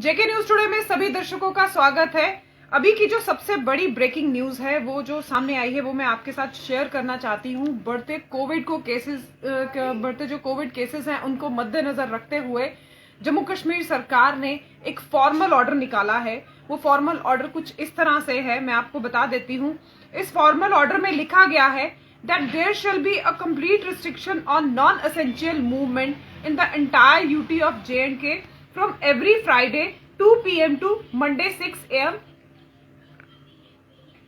जेके news today में सभी दर्शकों का स्वागत है। अभी की जो सबसे बड़ी ब्रेकिंग न्यूज है वो जो सामने आई है वो मैं आपके साथ शेयर करना चाहती हूँ। बढ़ते जो कोविड केसेस हैं उनको मद्देनजर रखते हुए जम्मू कश्मीर सरकार ने एक फॉर्मल ऑर्डर निकाला है। वो फॉर्मल ऑर्डर कुछ इस तरह से है, मैं आपको बता देती हूँ। इस फॉर्मल ऑर्डर में लिखा गया है that there shall be a complete restriction on non-essential movement in the entire UT of J&K from every Friday 2 PM to Monday 6 AM।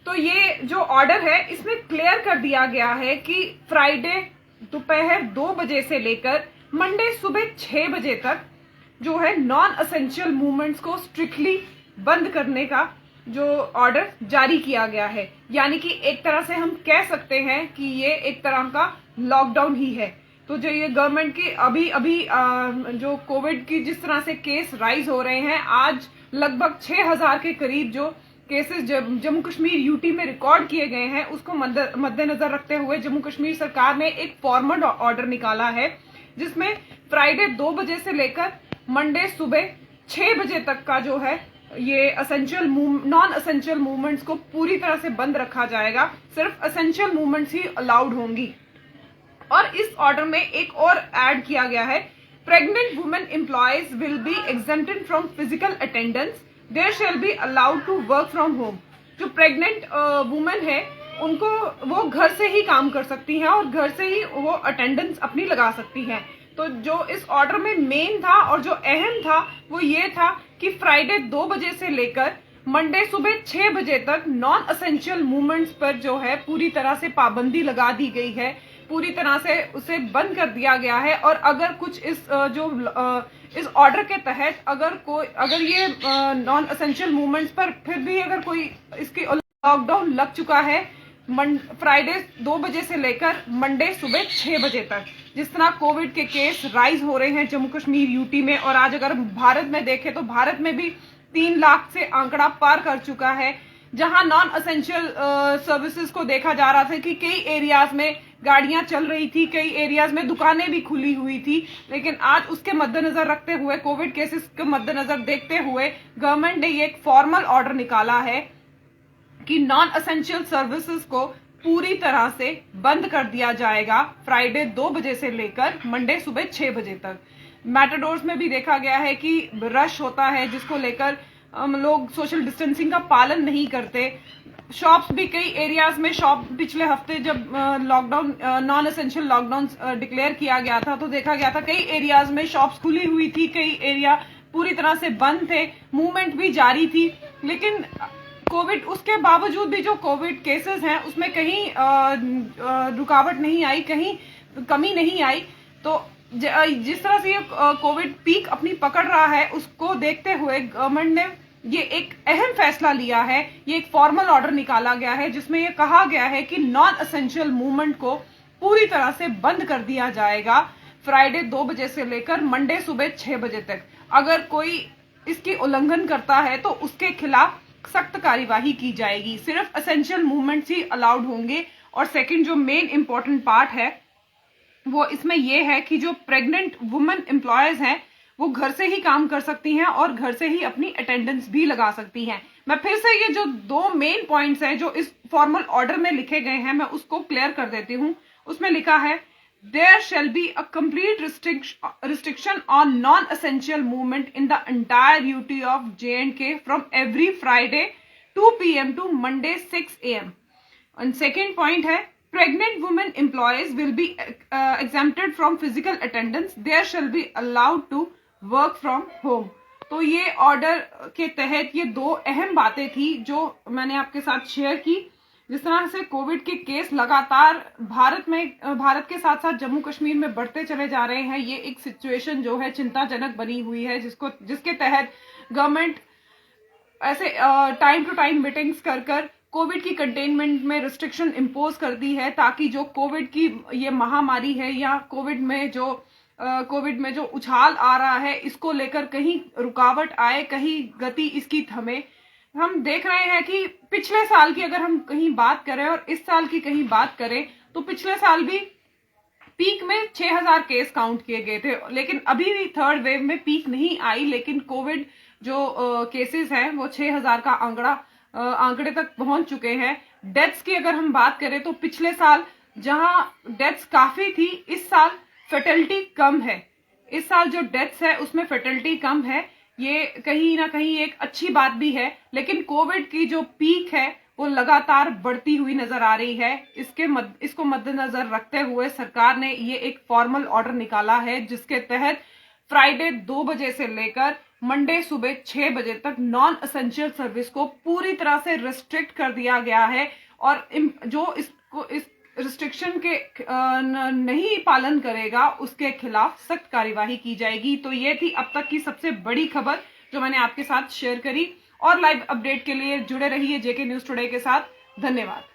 तो ये जो ऑर्डर है इसमें क्लियर कर दिया गया है कि फ्राइडे दोपहर 2 बजे से लेकर मंडे सुबह 6 बजे तक जो है नॉन असेंशियल मूवमेंट्स को स्ट्रिक्टली बंद करने का जो ऑर्डर जारी किया गया है। यानी कि एक तरह से हम कह सकते हैं कि ये एक तरह का लॉकडाउन ही है। तो जो ये गवर्नमेंट की अभी जो कोविड की जिस तरह से केस राइज हो रहे हैं, आज लगभग 6000 के करीब जो केसेस जम्मू कश्मीर यूटी में रिकॉर्ड किए गए हैं, उसको मद्देनजर रखते हुए जम्मू कश्मीर सरकार ने एक फॉर्मल ऑर्डर निकाला है जिसमें फ्राइडे 2 बजे से लेकर मंडे सुबह 6 बजे तक का जो है ये नॉन असेंशियल मूवमेंट्स को पूरी तरह से बंद रखा जाएगा। सिर्फ असेंशियल मूवमेंट्स ही अलाउड होंगी। और इस ऑर्डर में एक और ऐड किया गया है, pregnant women employees will be exempted from physical attendance, there shall be allowed to work from home. जो प्रेग्नेंट वुमेन है उनको वो घर से ही काम कर सकती हैं और घर से ही वो अटेंडेंस अपनी लगा सकती हैं। तो जो इस ऑर्डर में मेन था और जो अहम था वो ये था कि फ्राइडे 2 बजे से लेकर मंडे सुबह 6 बजे तक नॉन असेंशियल मूवमेंट्स पर जो है पूरी तरह से पाबंदी लगा दी गई है, पूरी तरह से उसे बंद कर दिया गया है। और अगर कुछ इस ऑर्डर के तहत अगर ये नॉन असेंशियल मूवमेंट्स पर फिर भी अगर कोई इसकी लॉकडाउन लग चुका है फ्राइडे 2 बजे से लेकर मंडे सुबह 6 बजे तक, जिस तरह कोविड के केस राइज हो रहे हैं जम्मू कश्मीर यूटी में, और आज अगर भारत में देखें तो भारत में भी 3 लाख से आंकड़ा पार कर चुका है। जहां नॉन असेंशियल सर्विसेज को देखा जा रहा था कि कई एरियाज में गाड़ियां चल रही थी, कई एरियाज में दुकानें भी खुली हुई थी, लेकिन आज उसके मद्देनजर रखते हुए, कोविड केसेस के मद्देनजर देखते हुए गवर्नमेंट ने ये एक फॉर्मल ऑर्डर निकाला है कि नॉन असेंशियल सर्विसेज को पूरी तरह से बंद कर दिया जाएगा फ्राइडे 2 बजे से लेकर मंडे सुबह 6 बजे तक। मैटाडोर्स में भी देखा गया है कि रश होता है जिसको लेकर लोग सोशल डिस्टेंसिंग का पालन नहीं करते। शॉप्स भी कई एरियाज में पिछले हफ्ते जब lockdown non essential lockdown declare किया गया था तो देखा गया था कई एरियाज में शॉप्स खुली हुई थी, कई एरिया पूरी तरह से बंद थे, मूवमेंट भी जारी थी। लेकिन कोविड उसके बावजूद भी जो कोविड केसेस हैं उसमें कहीं रुकावट नहीं आई, कहीं कमी नहीं आई। तो जिस तरह से ये कोविड पीक अपनी पकड़ रहा है उसको देखते हुए गवर्नमेंट ने ये एक अहम फैसला लिया है। ये एक फॉर्मल ऑर्डर निकाला गया है जिसमें ये कहा गया है कि नॉन असेंशियल मूवमेंट को पूरी तरह से बंद कर दिया जाएगा फ्राइडे 2 बजे से लेकर मंडे सुबह 6 बजे तक। अगर कोई इसकी उल्लंघन करता है तो उसके खिलाफ सख्त कार्यवाही की जाएगी। सिर्फ असेंशियल मूवमेंट्स ही अलाउड होंगे। और सेकंड जो मेन इंपॉर्टेंट पार्ट है वो इसमें यह है कि जो प्रेग्नेंट वुमेन एम्प्लॉयज हैं वो घर से ही काम कर सकती हैं और घर से ही अपनी अटेंडेंस भी लगा सकती हैं। मैं फिर से ये जो 2 मेन पॉइंट्स हैं जो इस फॉर्मल ऑर्डर में लिखे गए हैं मैं उसको क्लियर कर देती हूं। उसमें लिखा है, there shall be a complete restriction on non-essential movement in the entire UT of J&K from every Friday 2 PM to Monday 6 AM। And second point है, pregnant women employees will be exempted from physical attendance, there shall be allowed to work from home। तो ये order के तहत ये 2 अहम बातें थी जो मैंने आपके साथ शेयर की। जिस तरह से कोविड के केस लगातार भारत के साथ साथ जम्मू कश्मीर में बढ़ते चले जा रहे हैं, ये एक सिचुएशन जो है चिंताजनक बनी हुई है जिसके तहत गवर्नमेंट ऐसे टाइम टू टाइम मीटिंग्स कर कोविड की कंटेनमेंट में रिस्ट्रिक्शन इम्पोज करती है ताकि जो कोविड की ये महामारी है या कोविड में जो उछाल आ रहा है इसको लेकर कहीं रुकावट आए, कहीं गति इसकी थमे। हम देख रहे हैं कि पिछले साल की अगर हम कहीं बात करें और इस साल की कहीं बात करें तो पिछले साल भी पीक में 6000 केस काउंट किए गए थे, लेकिन अभी भी थर्ड वेव में पीक नहीं आई, लेकिन कोविड जो केसेस हैं वो 6000 का आंकड़े तक पहुंच चुके हैं। डेथ्स की अगर हम बात करें तो पिछले साल जहां डेथ्स काफी थी, इस साल फर्टिलिटी कम है। इस साल जो डेथ्स है उसमें फर्टिलिटी कम है, ये कहीं ना कहीं एक अच्छी बात भी है। लेकिन कोविड की जो पीक है वो लगातार बढ़ती हुई नजर आ रही है। इसको मद्देनजर रखते हुए सरकार ने ये एक फॉर्मल ऑर्डर निकाला है, जिसके तहत फ्राइडे 2 बजे से लेकर मंडे सुबह 6 बजे तक नॉन एसेंशियल सर्विस को पूरी तरह से रिस्ट्रिक्ट कर दिया गया है। और जो इस रिस्ट्रिक्शन के नहीं पालन करेगा उसके खिलाफ सख्त कार्यवाही की जाएगी। तो ये थी अब तक की सबसे बड़ी खबर जो मैंने आपके साथ शेयर करी। और लाइव अपडेट के लिए जुड़े रहिए जेके न्यूज टुडे के साथ। धन्यवाद।